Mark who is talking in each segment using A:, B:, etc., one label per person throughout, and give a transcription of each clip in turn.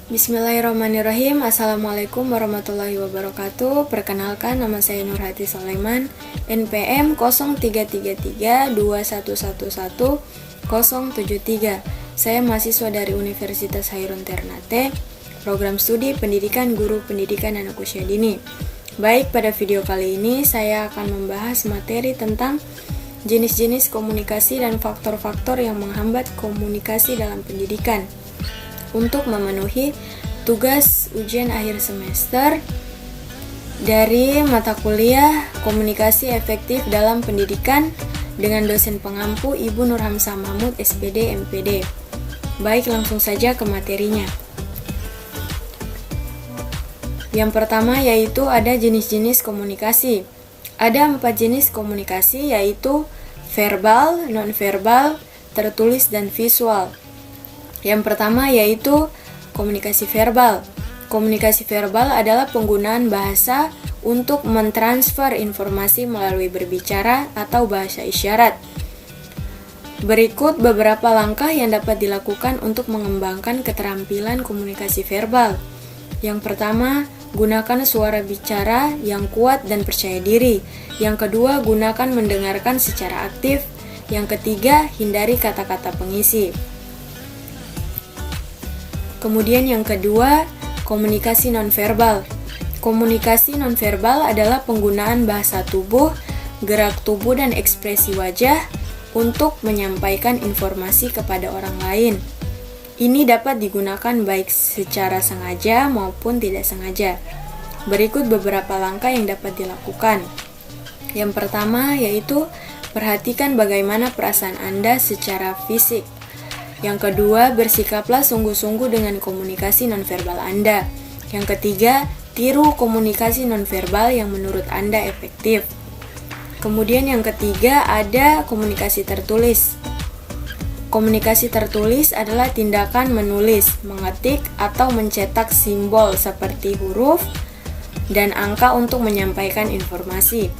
A: Bismillahirrahmanirrahim. Assalamualaikum warahmatullahi wabarakatuh. Perkenalkan, nama saya Nurhati Sulaiman, NPM 033321111073. Saya mahasiswa dari Universitas Hairun Ternate, program studi Pendidikan Guru Pendidikan Anak Usia Dini. Baik, pada video kali ini saya akan membahas materi tentang jenis-jenis komunikasi dan faktor-faktor yang menghambat komunikasi dalam pendidikan. Untuk memenuhi tugas ujian akhir semester dari mata kuliah Komunikasi Efektif dalam Pendidikan dengan dosen pengampu Ibu Nurhamsah Mahmud, SPD, MPD. Baik, langsung saja ke materinya. Yang pertama yaitu ada jenis-jenis komunikasi. Ada 4 jenis komunikasi, yaitu verbal, non-verbal, tertulis, dan visual. Yang pertama yaitu komunikasi verbal. Komunikasi verbal adalah penggunaan bahasa untuk mentransfer informasi melalui berbicara atau bahasa isyarat. Berikut beberapa langkah yang dapat dilakukan untuk mengembangkan keterampilan komunikasi verbal. Yang pertama, gunakan suara bicara yang kuat dan percaya diri. Yang kedua, gunakan mendengarkan secara aktif. Yang ketiga, hindari kata-kata pengisi. Kemudian yang kedua, komunikasi nonverbal. Komunikasi nonverbal adalah penggunaan bahasa tubuh, gerak tubuh, dan ekspresi wajah untuk menyampaikan informasi kepada orang lain. Ini dapat digunakan baik secara sengaja maupun tidak sengaja. Berikut beberapa langkah yang dapat dilakukan. Yang pertama yaitu perhatikan bagaimana perasaan Anda secara fisik. Yang kedua, bersikaplah sungguh-sungguh dengan komunikasi nonverbal Anda. Yang ketiga, tiru komunikasi nonverbal yang menurut Anda efektif. Kemudian yang ketiga, ada komunikasi tertulis. Komunikasi tertulis adalah tindakan menulis, mengetik, atau mencetak simbol seperti huruf dan angka untuk menyampaikan informasi.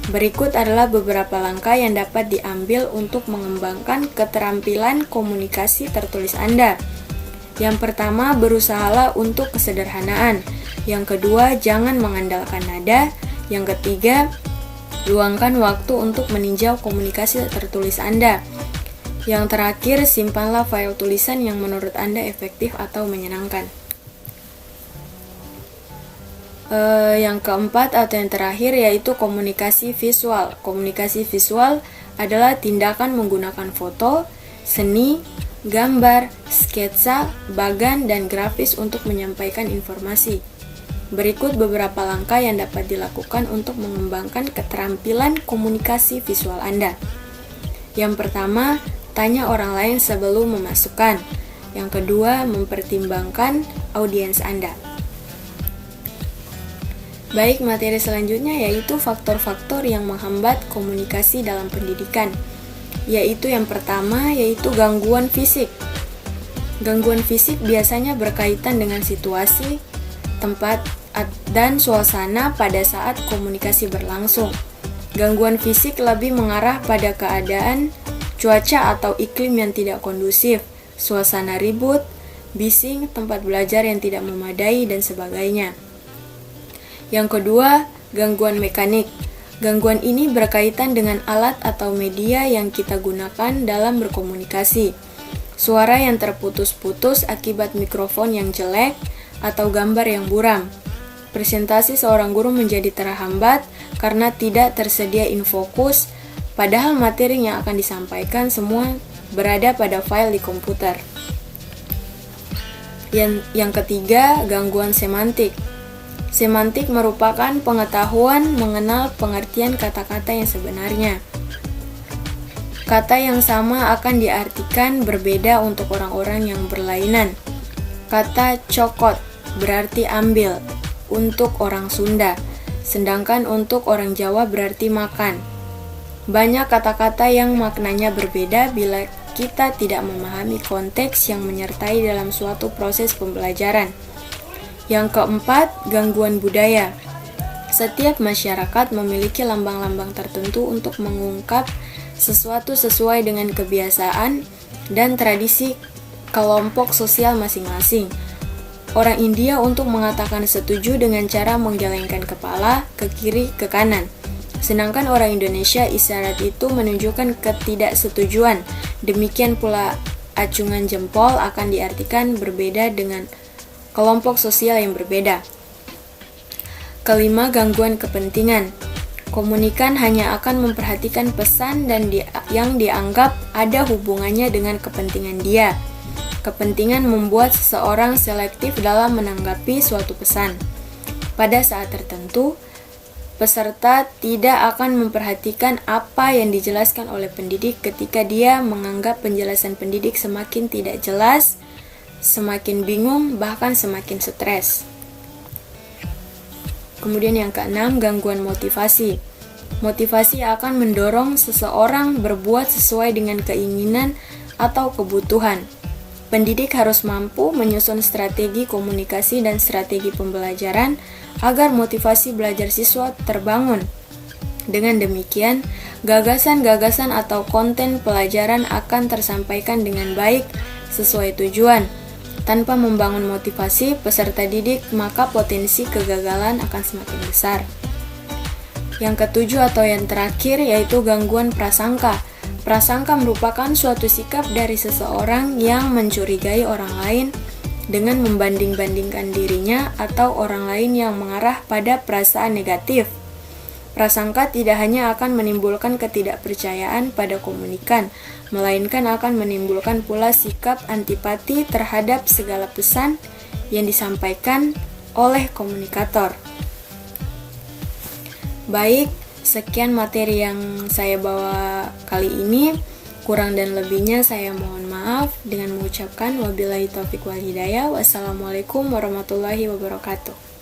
A: Berikut adalah beberapa langkah yang dapat diambil untuk mengembangkan keterampilan komunikasi tertulis Anda. Yang pertama, berusahalah untuk kesederhanaan. Yang kedua, jangan mengandalkan nada. Yang ketiga, luangkan waktu untuk meninjau komunikasi tertulis Anda. Yang terakhir, simpanlah file tulisan yang menurut Anda efektif atau menyenangkan. Yang keempat atau yang terakhir yaitu komunikasi visual. Komunikasi visual adalah tindakan menggunakan foto, seni, gambar, sketsa, bagan, dan grafis untuk menyampaikan informasi. Berikut beberapa langkah yang dapat dilakukan untuk mengembangkan keterampilan komunikasi visual Anda. Yang pertama, tanya orang lain sebelum memasukkan. Yang kedua, mempertimbangkan audiens Anda. Baik, materi selanjutnya yaitu faktor-faktor yang menghambat komunikasi dalam pendidikan. Yaitu yang pertama yaitu gangguan fisik. Gangguan fisik biasanya berkaitan dengan situasi, tempat, dan suasana pada saat komunikasi berlangsung. Gangguan fisik lebih mengarah pada keadaan cuaca atau iklim yang tidak kondusif, suasana ribut, bising, tempat belajar yang tidak memadai, dan sebagainya. Yang kedua, gangguan mekanik. Gangguan ini berkaitan dengan alat atau media yang kita gunakan dalam berkomunikasi. Suara yang terputus-putus akibat mikrofon yang jelek atau gambar yang buram. Presentasi seorang guru menjadi terhambat karena tidak tersedia infokus, padahal materi yang akan disampaikan semua berada pada file di komputer. Yang ketiga, gangguan semantik. Semantik merupakan pengetahuan mengenal pengertian kata-kata yang sebenarnya. Kata yang sama akan diartikan berbeda untuk orang-orang yang berlainan. Kata cokot berarti ambil untuk orang Sunda, sedangkan untuk orang Jawa berarti makan. Banyak kata-kata yang maknanya berbeda bila kita tidak memahami konteks yang menyertai dalam suatu proses pembelajaran. Yang keempat, gangguan budaya. Setiap masyarakat memiliki lambang-lambang tertentu untuk mengungkap sesuatu sesuai dengan kebiasaan dan tradisi kelompok sosial masing-masing. Orang India untuk mengatakan setuju dengan cara menggelengkan kepala ke kiri ke kanan. Sedangkan orang Indonesia isyarat itu menunjukkan ketidaksetujuan. Demikian pula acungan jempol akan diartikan berbeda dengan kelompok sosial yang berbeda. Kelima, gangguan kepentingan. Komunikan hanya akan memperhatikan pesan dan yang dianggap ada hubungannya dengan kepentingan dia. Kepentingan membuat seseorang selektif dalam menanggapi suatu pesan. Pada saat tertentu, peserta tidak akan memperhatikan apa yang dijelaskan oleh pendidik ketika dia menganggap penjelasan pendidik semakin tidak jelas, semakin bingung, bahkan semakin stres. Kemudian yang keenam, gangguan motivasi. Motivasi akan mendorong seseorang berbuat sesuai dengan keinginan atau kebutuhan. Pendidik harus mampu menyusun strategi komunikasi dan strategi pembelajaran agar motivasi belajar siswa terbangun. Dengan demikian, gagasan-gagasan atau konten pelajaran akan tersampaikan dengan baik sesuai tujuan. Tanpa membangun motivasi peserta didik, maka potensi kegagalan akan semakin besar. Yang ketujuh atau yang terakhir yaitu gangguan prasangka. Prasangka merupakan suatu sikap dari seseorang yang mencurigai orang lain dengan membanding-bandingkan dirinya atau orang lain yang mengarah pada perasaan negatif. Prasangka tidak hanya akan menimbulkan ketidakpercayaan pada komunikan, melainkan akan menimbulkan pula sikap antipati terhadap segala pesan yang disampaikan oleh komunikator. Baik, sekian materi yang saya bawa kali ini. Kurang dan lebihnya saya mohon maaf dengan mengucapkan wabillahi taufiq wal hidayah. Wassalamualaikum warahmatullahi wabarakatuh.